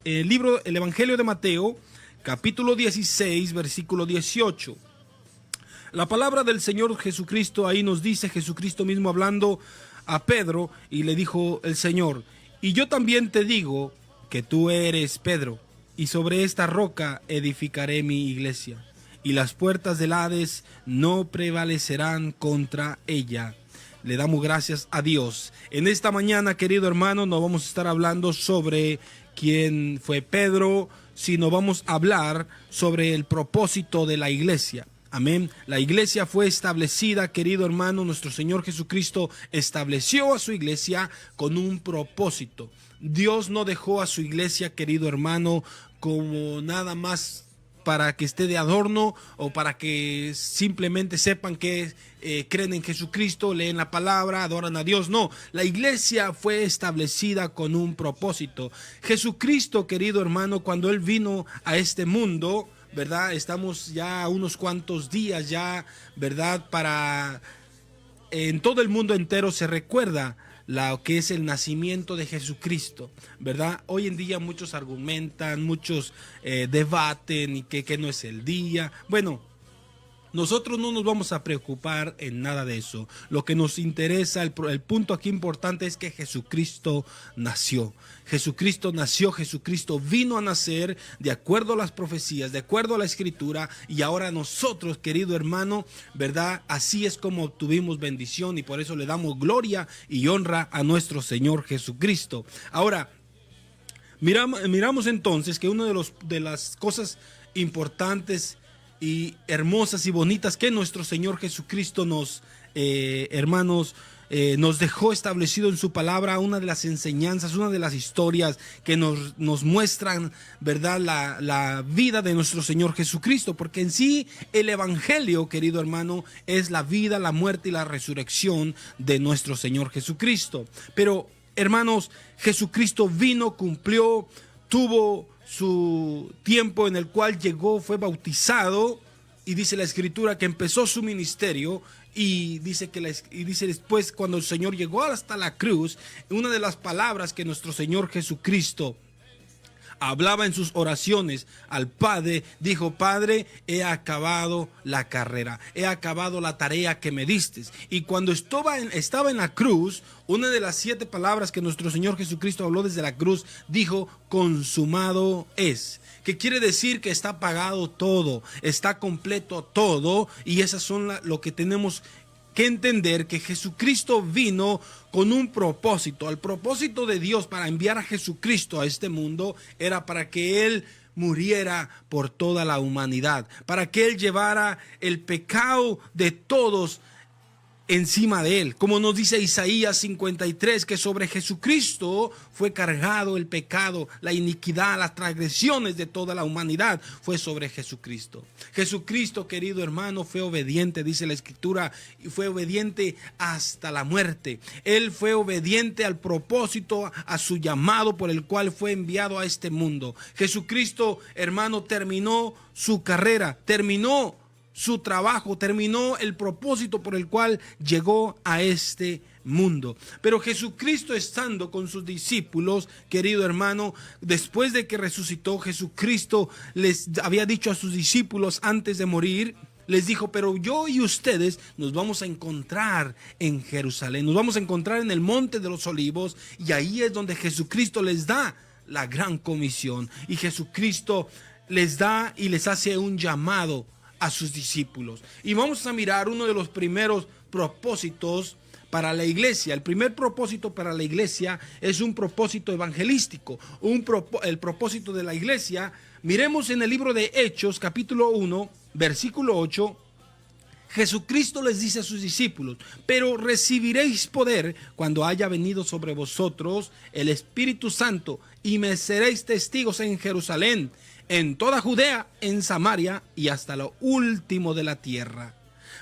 El Evangelio de Mateo, capítulo 16, versículo 18. La palabra del Señor Jesucristo ahí nos dice, Jesucristo mismo hablando a Pedro, y le dijo el Señor: y yo también te digo que tú eres Pedro, y sobre esta roca edificaré mi iglesia, y las puertas del Hades no prevalecerán contra ella. Le damos gracias a Dios. En esta mañana, querido hermano, no vamos a estar hablando sobre quién fue Pedro, sino vamos a hablar sobre el propósito de la iglesia. Amén. La iglesia fue establecida, querido hermano, nuestro Señor Jesucristo estableció a su iglesia con un propósito. Dios no dejó a su iglesia, querido hermano, como nada más para que esté de adorno o para que simplemente sepan que creen en Jesucristo, leen la palabra, adoran a Dios. No, la iglesia fue establecida con un propósito. Jesucristo, querido hermano, cuando Él vino a este mundo, ¿verdad? Estamos ya unos cuantos días ya, ¿verdad? En todo el mundo entero se recuerda lo que es el nacimiento de Jesucristo, ¿verdad? Hoy en día muchos argumentan, muchos debaten y que no es el día. Bueno, nosotros no nos vamos a preocupar en nada de eso. Lo que nos interesa, el punto aquí importante es que Jesucristo nació. Jesucristo nació, Jesucristo vino a nacer de acuerdo a las profecías, de acuerdo a la Escritura. Y ahora nosotros, querido hermano, ¿verdad? Así es como obtuvimos bendición y por eso le damos gloria y honra a nuestro Señor Jesucristo. Ahora, miramos entonces que una de las cosas importantes y hermosas y bonitas que nuestro Señor Jesucristo nos dejó establecido en su palabra, una de las enseñanzas, una de las historias que nos muestran, ¿verdad?, la vida de nuestro Señor Jesucristo, porque en sí el Evangelio, querido hermano, es la vida, la muerte y la resurrección de nuestro Señor Jesucristo. Pero, hermanos, Jesucristo vino, cumplió, tuvo su tiempo en el cual llegó, fue bautizado, y dice la Escritura que empezó su ministerio, y dice después, cuando el Señor llegó hasta la cruz, una de las palabras que nuestro Señor Jesucristo hablaba en sus oraciones al Padre, dijo: Padre, he acabado la carrera, he acabado la tarea que me diste. Y cuando estaba en la cruz, una de las 7 palabras que nuestro Señor Jesucristo habló desde la cruz, dijo: consumado es. Que quiere decir que está pagado todo, está completo todo, y esas son lo que tenemos que entender, que Jesucristo vino con un propósito. El propósito de Dios para enviar a Jesucristo a este mundo era para que Él muriera por toda la humanidad, para que Él llevara el pecado de todos encima de Él, como nos dice Isaías 53, que sobre Jesucristo fue cargado el pecado, la iniquidad, las transgresiones de toda la humanidad fue sobre Jesucristo. Jesucristo, querido hermano, fue obediente, dice la Escritura, y fue obediente hasta la muerte. Él fue obediente al propósito, a su llamado por el cual fue enviado a este mundo. Jesucristo, hermano, terminó su carrera, terminó su trabajo, terminó el propósito por el cual llegó a este mundo. Pero Jesucristo, estando con sus discípulos, querido hermano, después de que resucitó, Jesucristo les había dicho a sus discípulos antes de morir, les dijo: pero yo y ustedes nos vamos a encontrar en Jerusalén, nos vamos a encontrar en el Monte de los Olivos, y ahí es donde Jesucristo les da la gran comisión, y Jesucristo les da y les hace un llamado a sus discípulos. Y vamos a mirar uno de los primeros propósitos para la iglesia. El primer propósito para la iglesia es un propósito evangelístico. El propósito de la iglesia, miremos en el libro de Hechos, capítulo 1, versículo 8. Jesucristo les dice a sus discípulos: pero recibiréis poder cuando haya venido sobre vosotros el Espíritu Santo, y me seréis testigos en Jerusalén, en toda Judea, en Samaria y hasta lo último de la tierra.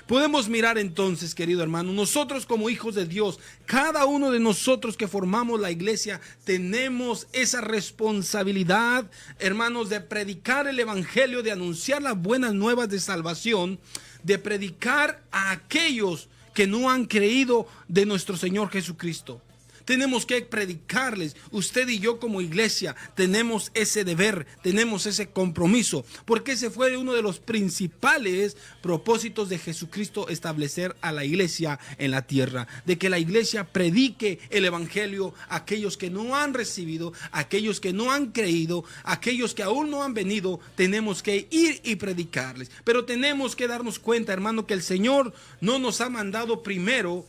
Podemos mirar entonces, querido hermano, nosotros como hijos de Dios, cada uno de nosotros que formamos la iglesia, tenemos esa responsabilidad, hermanos, de predicar el evangelio, de anunciar las buenas nuevas de salvación, de predicar a aquellos que no han creído de nuestro Señor Jesucristo. tenemos que predicarles. Usted y yo como iglesia tenemos ese deber, tenemos ese compromiso, porque ese fue uno de los principales propósitos de Jesucristo, establecer a la iglesia en la tierra, de que la iglesia predique el evangelio a aquellos que no han recibido, a aquellos que no han creído, a aquellos que aún no han venido. Tenemos que ir y predicarles, pero tenemos que darnos cuenta, hermano, que el Señor no nos ha mandado primero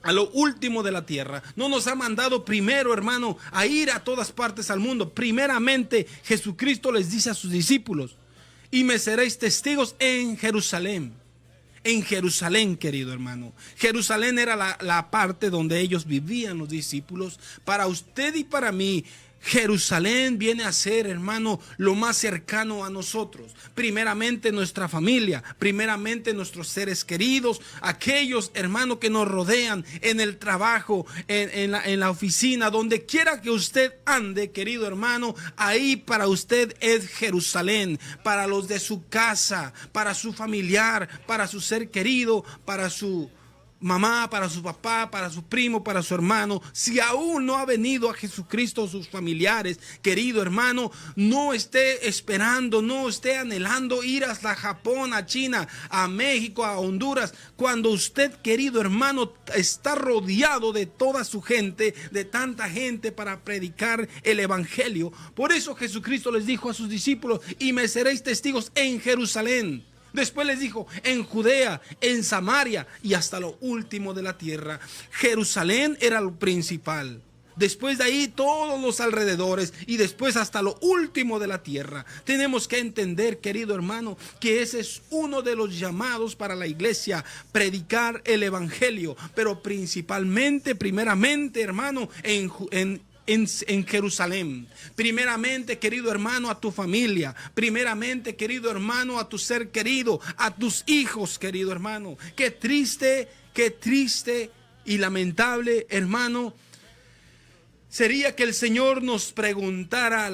a lo último de la tierra. No nos ha mandado primero, hermano, a ir a todas partes al mundo. Primeramente, Jesucristo les dice a sus discípulos: y me seréis testigos en Jerusalén. En Jerusalén, querido hermano. Jerusalén era la parte donde ellos vivían, los discípulos. Para usted y para mí, Jerusalén viene a ser, hermano, lo más cercano a nosotros. Primeramente nuestra familia, primeramente nuestros seres queridos, aquellos, hermano, que nos rodean en el trabajo, en la oficina, donde quiera que usted ande, querido hermano, ahí para usted es Jerusalén. Para los de su casa, para su familiar, para su ser querido, para su mamá, para su papá, para su primo, para su hermano. Si aún no ha venido a Jesucristo sus familiares, querido hermano, no esté esperando, no esté anhelando ir hasta Japón, a China, a México, a Honduras, cuando usted, querido hermano, está rodeado de toda su gente, de tanta gente para predicar el evangelio. Por eso Jesucristo les dijo a sus discípulos: y me seréis testigos en Jerusalén. Después les dijo: en Judea, en Samaria y hasta lo último de la tierra. Jerusalén era lo principal. Después de ahí todos los alrededores y después hasta lo último de la tierra. Tenemos que entender, querido hermano, que ese es uno de los llamados para la iglesia: predicar el evangelio, pero principalmente, primeramente, hermano, en Jerusalén. Primeramente, querido hermano, a tu familia. Primeramente, querido hermano, a tu ser querido, a tus hijos, querido hermano. Qué triste y lamentable, hermano, sería que el Señor nos preguntara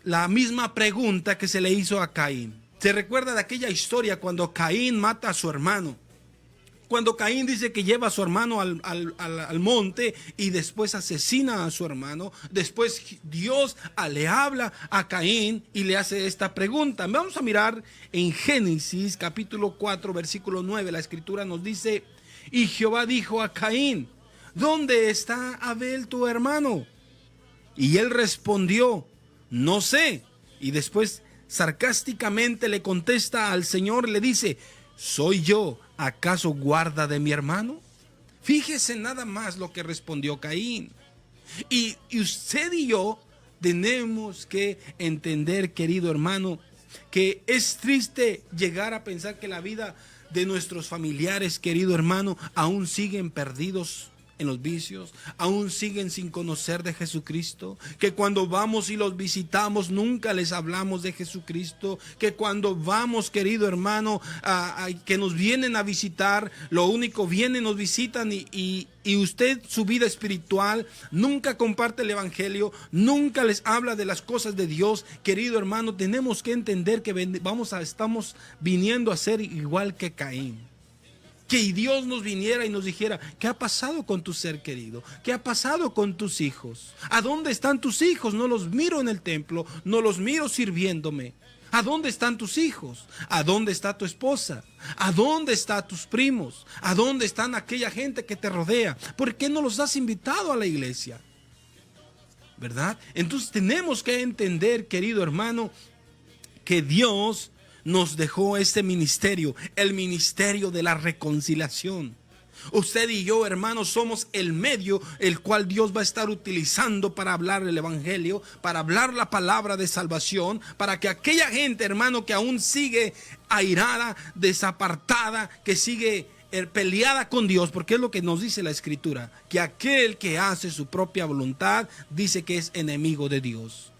la misma pregunta que se le hizo a Caín. ¿Se recuerda de aquella historia cuando Caín mata a su hermano? Cuando Caín dice que lleva a su hermano al monte y después asesina a su hermano, después Dios le habla a Caín y le hace esta pregunta. Vamos a mirar en Génesis capítulo 4 versículo 9. La escritura nos dice: y Jehová dijo a Caín: ¿dónde está Abel tu hermano? Y él respondió: no sé. Y después sarcásticamente le contesta al Señor, le dice: ¿soy yo acaso guarda de mi hermano? Fíjese nada más lo que respondió Caín. Y usted y yo tenemos que entender, querido hermano, que es triste llegar a pensar que la vida de nuestros familiares, querido hermano, aún siguen perdidos en los vicios, aún siguen sin conocer de Jesucristo, que cuando vamos y los visitamos nunca les hablamos de Jesucristo, que cuando vamos, querido hermano, que nos vienen a visitar, lo único vienen, nos visitan y usted, su vida espiritual, nunca comparte el evangelio, nunca les habla de las cosas de Dios. Querido hermano, tenemos que entender que estamos viniendo a ser igual que Caín. Que Dios nos viniera y nos dijera: ¿qué ha pasado con tu ser querido? ¿Qué ha pasado con tus hijos? ¿A dónde están tus hijos? No los miro en el templo, no los miro sirviéndome. ¿A dónde están tus hijos? ¿A dónde está tu esposa? ¿A dónde están tus primos? ¿A dónde están aquella gente que te rodea? ¿Por qué no los has invitado a la iglesia? ¿Verdad? Entonces tenemos que entender, querido hermano, que Dios nos dejó este ministerio, el ministerio de la reconciliación. Usted y yo, hermanos, somos el medio el cual Dios va a estar utilizando para hablar el evangelio, para hablar la palabra de salvación, para que aquella gente, hermano, que aún sigue airada, desapartada, que sigue peleada con Dios, porque es lo que nos dice la escritura, que aquel que hace su propia voluntad dice que es enemigo de Dios.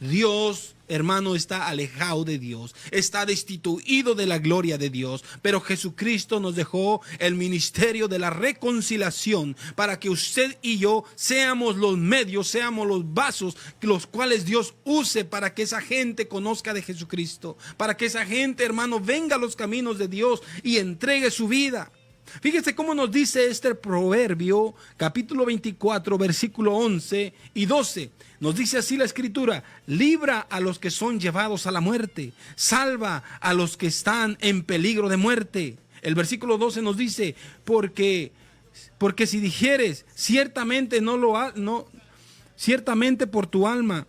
Dios, hermano, está alejado de Dios, está destituido de la gloria de Dios, pero Jesucristo nos dejó el ministerio de la reconciliación para que usted y yo seamos los medios, seamos los vasos los cuales Dios use para que esa gente conozca de Jesucristo, para que esa gente, hermano, venga a los caminos de Dios y entregue su vida. Fíjese cómo nos dice este proverbio, capítulo 24, versículo 11 y 12. Nos dice así la escritura: libra a los que son llevados a la muerte, salva a los que están en peligro de muerte. El versículo 12 nos dice: porque si dijeres, ciertamente ciertamente por tu alma.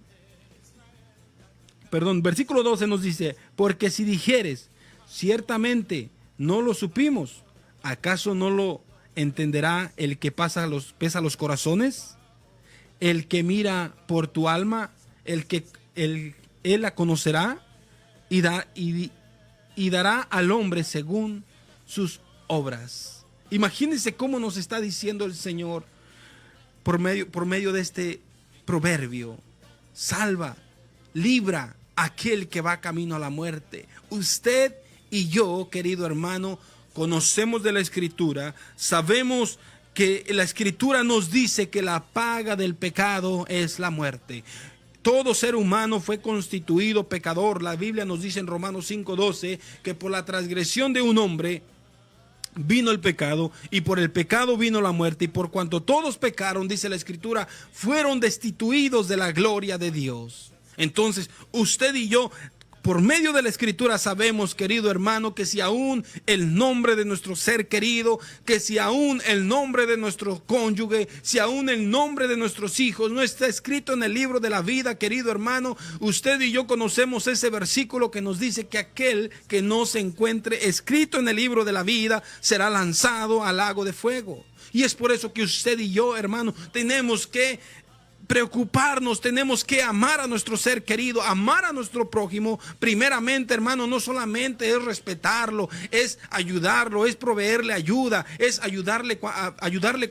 Perdón, versículo 12 nos dice: porque si dijeres, ciertamente no lo supimos, ¿acaso no lo entenderá el que pesa los corazones? El que mira por tu alma, él la conocerá y dará al hombre según sus obras. Imagínense cómo nos está diciendo el Señor por medio de este proverbio: salva, libra a aquel que va camino a la muerte. Usted y yo, querido hermano, conocemos de la Escritura, sabemos que la Escritura nos dice que la paga del pecado es la muerte. Todo ser humano fue constituido pecador. La Biblia nos dice en Romanos 5:12 que por la transgresión de un hombre vino el pecado, y por el pecado vino la muerte, y por cuanto todos pecaron, dice la Escritura, fueron destituidos de la gloria de Dios. Entonces, usted y yo, por medio de la Escritura, sabemos, querido hermano, que si aún el nombre de nuestro ser querido, que si aún el nombre de nuestro cónyuge, si aún el nombre de nuestros hijos no está escrito en el libro de la vida, querido hermano, usted y yo conocemos ese versículo que nos dice que aquel que no se encuentre escrito en el libro de la vida será lanzado al lago de fuego. Y es por eso que usted y yo, hermano, tenemos que preocuparnos, tenemos que amar a nuestro ser querido, amar a nuestro prójimo. Primeramente, hermano, no solamente es respetarlo, es ayudarlo, es proveerle ayuda, es ayudarle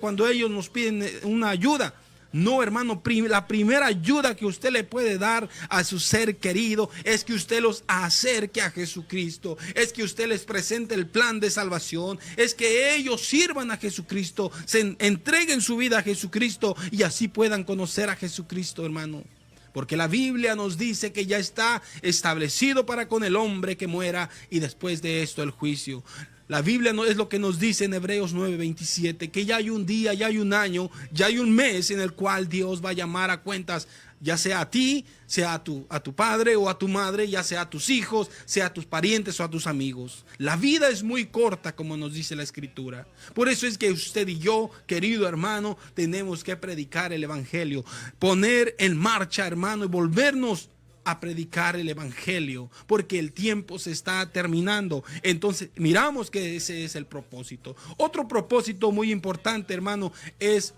cuando ellos nos piden una ayuda. No, hermano, la primera ayuda que usted le puede dar a su ser querido es que usted los acerque a Jesucristo, es que usted les presente el plan de salvación, es que ellos sirvan a Jesucristo, se entreguen su vida a Jesucristo y así puedan conocer a Jesucristo, hermano. Porque la Biblia nos dice que ya está establecido para con el hombre que muera y después de esto el juicio. La Biblia no es lo que nos dice en Hebreos 9:27, que ya hay un día, ya hay un año, ya hay un mes en el cual Dios va a llamar a cuentas, ya sea a ti, sea a tu padre o a tu madre, ya sea a tus hijos, sea a tus parientes o a tus amigos. La vida es muy corta, como nos dice la Escritura. Por eso es que usted y yo, querido hermano, tenemos que predicar el Evangelio, poner en marcha, hermano, y volvernos a predicar el Evangelio, porque el tiempo se está terminando. Entonces miramos que ese es el propósito. Otro propósito muy importante, hermano, es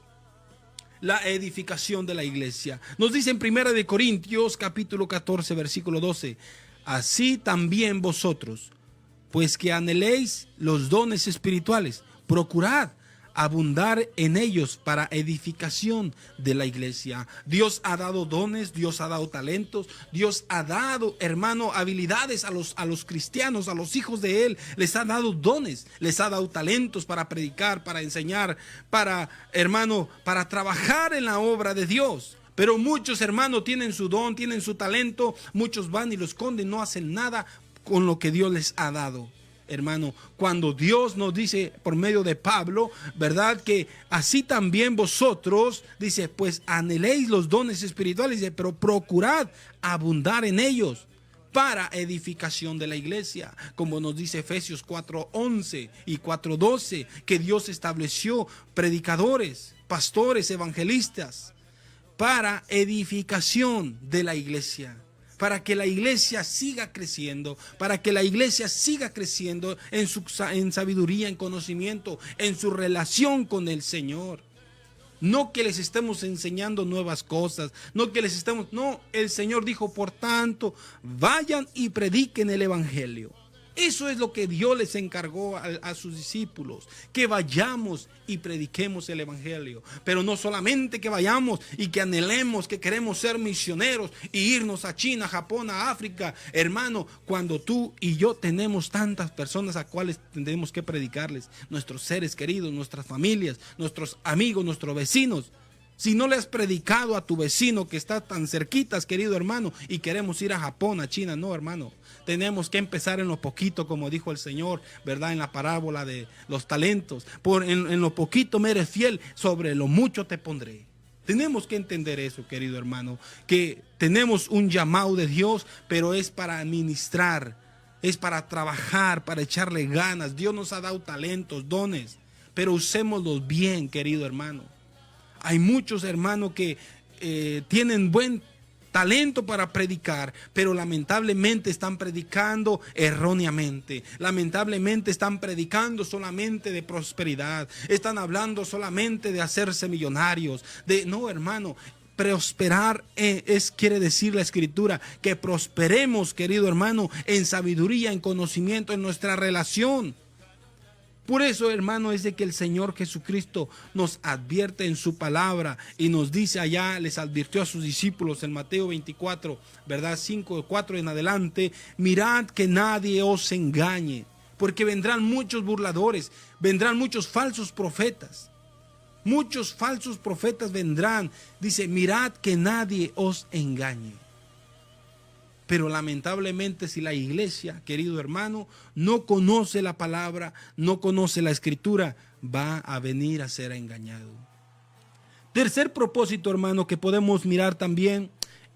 la edificación de la iglesia. Nos dice en 1 de Corintios capítulo 14 versículo 12: así también vosotros, pues que anheléis los dones espirituales, procurad abundar en ellos para edificación de la iglesia. Dios ha dado dones, Dios ha dado talentos, Dios ha dado, hermano, habilidades a los cristianos, a los hijos de Él. Les ha dado dones, les ha dado talentos para predicar, para enseñar, para, hermano, para trabajar en la obra de Dios. Pero muchos, hermanos, tienen su don, tienen su talento, muchos van y lo esconden, no hacen nada con lo que Dios les ha dado. Hermano, cuando Dios nos dice por medio de Pablo, ¿verdad? Que así también vosotros, dice, pues anheléis los dones espirituales, dice, pero procurad abundar en ellos para edificación de la iglesia. Como nos dice Efesios 4:11 y 4:12, que Dios estableció predicadores, pastores, evangelistas para edificación de la iglesia. Para que la iglesia siga creciendo, para que la iglesia siga creciendo en sabiduría, en conocimiento, en su relación con el Señor. No que les estemos enseñando nuevas cosas, no, el Señor dijo, por tanto, vayan y prediquen el Evangelio. Eso es lo que Dios les encargó a sus discípulos, que vayamos y prediquemos el Evangelio. Pero no solamente que vayamos y que anhelemos, que queremos ser misioneros y irnos a China, Japón, a África. Hermano, cuando tú y yo tenemos tantas personas a cuales tenemos que predicarles, nuestros seres queridos, nuestras familias, nuestros amigos, nuestros vecinos, Si no le has predicado a tu vecino que está tan cerquitas, querido hermano, y queremos ir a Japón, a China, no, hermano. Tenemos que empezar en lo poquito, como dijo el Señor, ¿verdad? En la parábola de los talentos. En lo poquito me eres fiel, sobre lo mucho te pondré. Tenemos que entender eso, querido hermano, que tenemos un llamado de Dios, pero es para administrar, es para trabajar, para echarle ganas. Dios nos ha dado talentos, dones, pero usémoslos bien, querido hermano. Hay muchos hermanos que tienen buen talento para predicar, pero lamentablemente están predicando erróneamente. Lamentablemente están predicando solamente de prosperidad. Están hablando solamente de hacerse millonarios. No, hermano. Prosperar quiere decir la Escritura que prosperemos, querido hermano, en sabiduría, en conocimiento, en nuestra relación. Por eso, hermano, es de que el Señor Jesucristo nos advierte en su palabra y nos dice allá, les advirtió a sus discípulos en Mateo 24, ¿verdad? 5, 4 en adelante, mirad que nadie os engañe, porque vendrán muchos burladores, vendrán muchos falsos profetas. Muchos falsos profetas vendrán. Dice, mirad que nadie os engañe. Pero lamentablemente si la iglesia, querido hermano, no conoce la palabra, no conoce la Escritura, va a venir a ser engañado. Tercer propósito, hermano, que podemos mirar también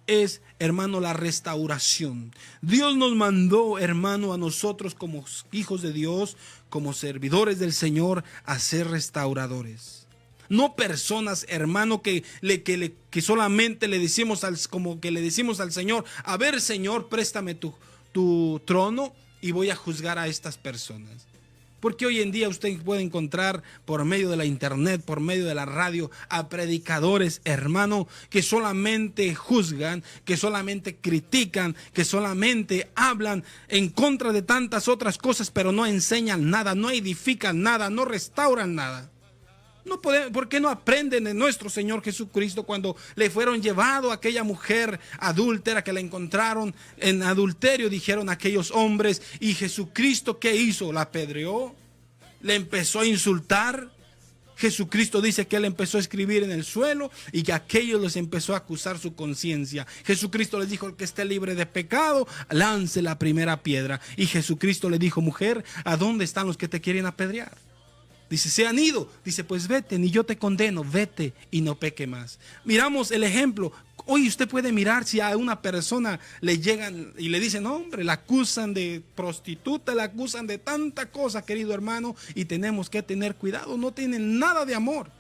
es, hermano, la restauración. Dios nos mandó, hermano, a nosotros como hijos de Dios, como servidores del Señor, a ser restauradores. No personas, hermano, que solamente le decimos como que le decimos al Señor, a ver, Señor, préstame tu trono y voy a juzgar a estas personas. Porque hoy en día usted puede encontrar por medio de la internet, por medio de la radio, a predicadores, hermano, que solamente juzgan, que solamente critican, que solamente hablan en contra de tantas otras cosas, pero no enseñan nada, no edifican nada, no restauran nada. No podemos, ¿por qué no aprenden de nuestro Señor Jesucristo cuando le fueron llevado a aquella mujer adúltera que la encontraron en adulterio, dijeron aquellos hombres, y Jesucristo ¿qué hizo? La apedreó, le empezó a insultar. Jesucristo dice que él empezó a escribir en el suelo y que aquellos les empezó a acusar su conciencia. Jesucristo les dijo, el que esté libre de pecado, lance la primera piedra. Y Jesucristo le dijo, mujer, ¿a dónde están los que te quieren apedrear? Dice, se han ido. Dice, pues vete, ni yo te condeno, vete y no peque más. Miramos el ejemplo. Hoy usted puede mirar si a una persona le llegan y le dicen, no, hombre, la acusan de prostituta, la acusan de tanta cosa, querido hermano, y tenemos que tener cuidado, no tienen nada de amor.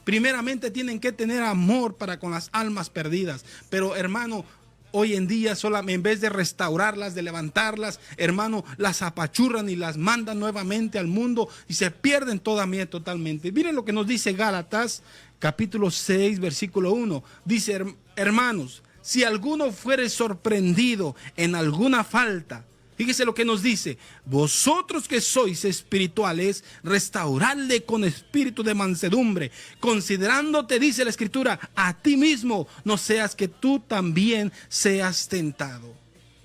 Primeramente tienen que tener amor para con las almas perdidas. Pero hermano, hoy en día en vez de restaurarlas, de levantarlas, hermano, las apachurran y las mandan nuevamente al mundo y se pierden totalmente. Miren lo que nos dice Gálatas, capítulo 6, versículo 1. Dice, hermanos, si alguno fuere sorprendido en alguna falta, fíjese lo que nos dice, vosotros que sois espirituales, restauradle con espíritu de mansedumbre, considerándote, dice la Escritura, a ti mismo, no seas que tú también seas tentado.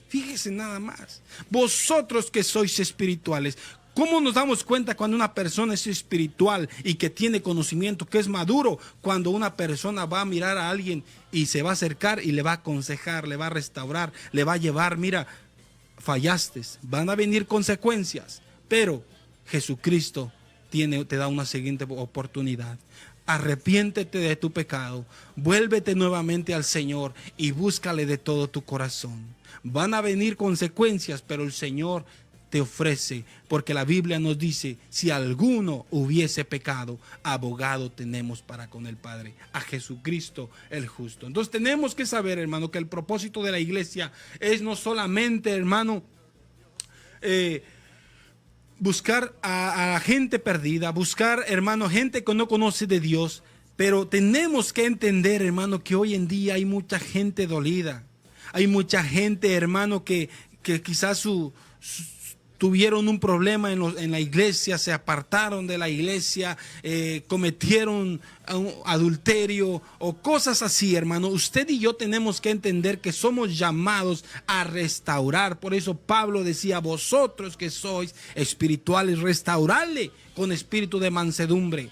Fíjese nada más, vosotros que sois espirituales. ¿Cómo nos damos cuenta cuando una persona es espiritual y que tiene conocimiento, que es maduro? Cuando una persona va a mirar a alguien y se va a acercar y le va a aconsejar, le va a restaurar, le va a llevar, mira, fallaste, van a venir consecuencias, pero Jesucristo te da una siguiente oportunidad. Arrepiéntete de tu pecado, vuélvete nuevamente al Señor y búscale de todo tu corazón. Van a venir consecuencias, pero el Señor te ofrece, porque la Biblia nos dice, si alguno hubiese pecado, abogado tenemos para con el Padre, a Jesucristo el justo. Entonces tenemos que saber, hermano, que el propósito de la iglesia es no solamente, hermano, buscar a la gente perdida, buscar, hermano, gente que no conoce de Dios, pero tenemos que entender, hermano, que hoy en día hay mucha gente dolida, hay mucha gente, hermano, que quizás tuvieron un problema en la iglesia, se apartaron de la iglesia, cometieron adulterio o cosas así, hermano. Usted y yo tenemos que entender que somos llamados a restaurar. Por eso Pablo decía, vosotros que sois espirituales, restauradle con espíritu de mansedumbre.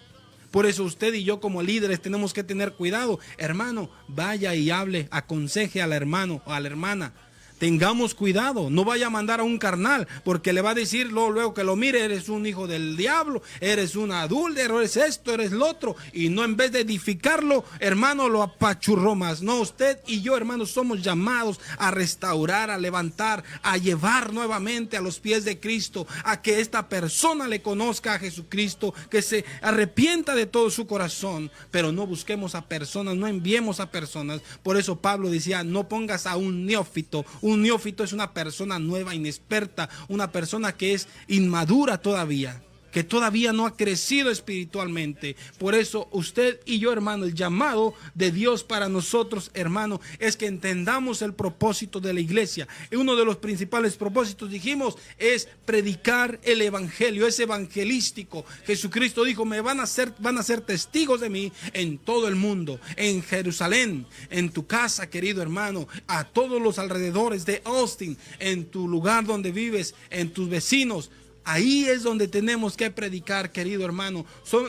Por eso usted y yo como líderes tenemos que tener cuidado. Hermano, vaya y hable, aconseje al hermano o a la hermana. Tengamos cuidado, no vaya a mandar a un carnal, porque le va a decir luego que lo mire, eres un hijo del diablo, eres un adúltero, eres esto, eres lo otro, y no, en vez de edificarlo, hermano, lo apachurró más. No, usted y yo, hermanos, somos llamados a restaurar, a levantar, a llevar nuevamente a los pies de Cristo, a que esta persona le conozca a Jesucristo, que se arrepienta de todo su corazón, pero no busquemos a personas, no enviemos a personas. Por eso Pablo decía, no pongas a un neófito. Un neófito es una persona nueva, inexperta, una persona que es inmadura todavía, que todavía no ha crecido espiritualmente. Por eso usted y yo, hermano, el llamado de Dios para nosotros, hermano, es que entendamos el propósito de la iglesia. Uno de los principales propósitos, dijimos, es predicar el evangelio, es evangelístico. Jesucristo dijo, van a ser testigos de mí en todo el mundo, en Jerusalén, en tu casa, querido hermano, a todos los alrededores de Austin, en tu lugar donde vives, en tus vecinos. Ahí es donde tenemos que predicar, querido hermano.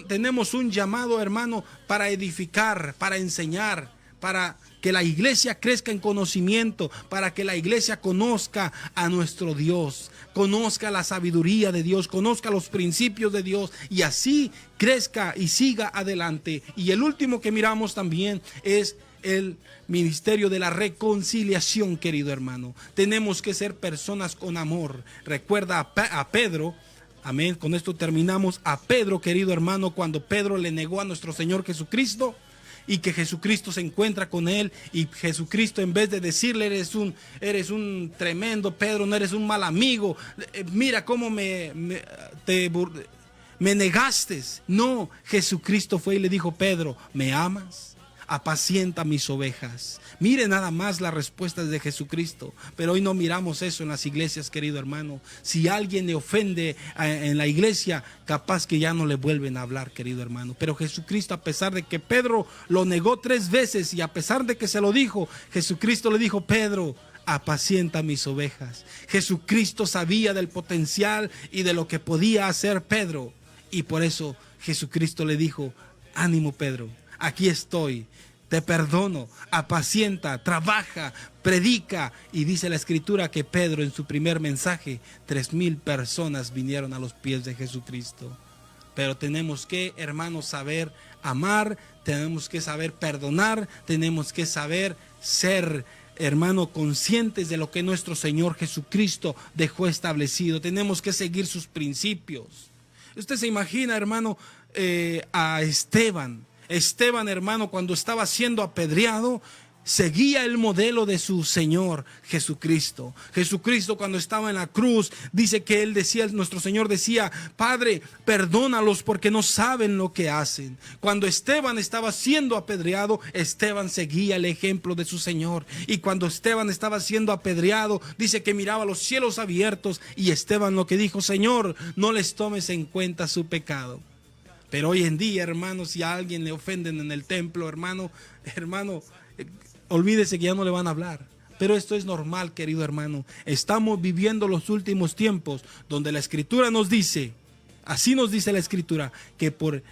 Tenemos un llamado, hermano, para edificar, para enseñar, para que la iglesia crezca en conocimiento, para que la iglesia conozca a nuestro Dios, conozca la sabiduría de Dios, conozca los principios de Dios, y así crezca y siga adelante. Y el último que miramos también es el ministerio de la reconciliación, querido hermano. Tenemos que ser personas con amor. Recuerda a Pedro, amén, con esto terminamos, a Pedro, querido hermano, cuando Pedro le negó a nuestro Señor Jesucristo, y que Jesucristo se encuentra con él, y Jesucristo, en vez de decirle, eres un tremendo Pedro, no eres un mal amigo, mira cómo me negaste. No, Jesucristo fue y le dijo, Pedro, ¿me amas? Apacienta mis ovejas. Mire nada más las respuestas de Jesucristo. Pero hoy no miramos eso en las iglesias, querido hermano. Si alguien le ofende en la iglesia, capaz que ya no le vuelven a hablar, querido hermano. Pero Jesucristo, a pesar de que Pedro lo negó 3 veces, y a pesar de que se lo dijo, Jesucristo le dijo, Pedro, apacienta mis ovejas. Jesucristo sabía del potencial y de lo que podía hacer Pedro, y por eso Jesucristo le dijo, ánimo Pedro, aquí estoy, te perdono, apacienta, trabaja, predica. Y dice la escritura que Pedro, en su primer mensaje, 3,000 personas vinieron a los pies de Jesucristo. Pero tenemos que, hermanos, saber amar, tenemos que saber perdonar, tenemos que saber ser, hermano, conscientes de lo que nuestro Señor Jesucristo dejó establecido. Tenemos que seguir sus principios. Usted se imagina, hermano, a Esteban, hermano, cuando estaba siendo apedreado, seguía el modelo de su Señor Jesucristo. Jesucristo, cuando estaba en la cruz, dice que él decía, nuestro Señor decía, Padre, perdónalos porque no saben lo que hacen. Cuando Esteban estaba siendo apedreado, Esteban seguía el ejemplo de su Señor. Y cuando Esteban estaba siendo apedreado, dice que miraba los cielos abiertos, y Esteban lo que dijo, Señor, no les tomes en cuenta su pecado. Pero hoy en día, hermano, si a alguien le ofenden en el templo, hermano, olvídese que ya no le van a hablar. Pero esto es normal, querido hermano. Estamos viviendo los últimos tiempos, donde la Escritura nos dice, así nos dice la Escritura, que por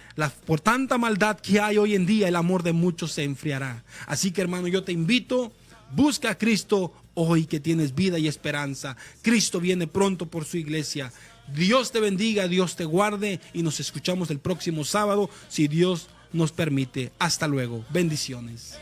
tanta maldad que hay hoy en día, el amor de muchos se enfriará. Así que, hermano, yo te invito, busca a Cristo hoy que tienes vida y esperanza. Cristo viene pronto por su iglesia. Dios te bendiga, Dios te guarde, y nos escuchamos el próximo sábado, si Dios nos permite. Hasta luego. Bendiciones.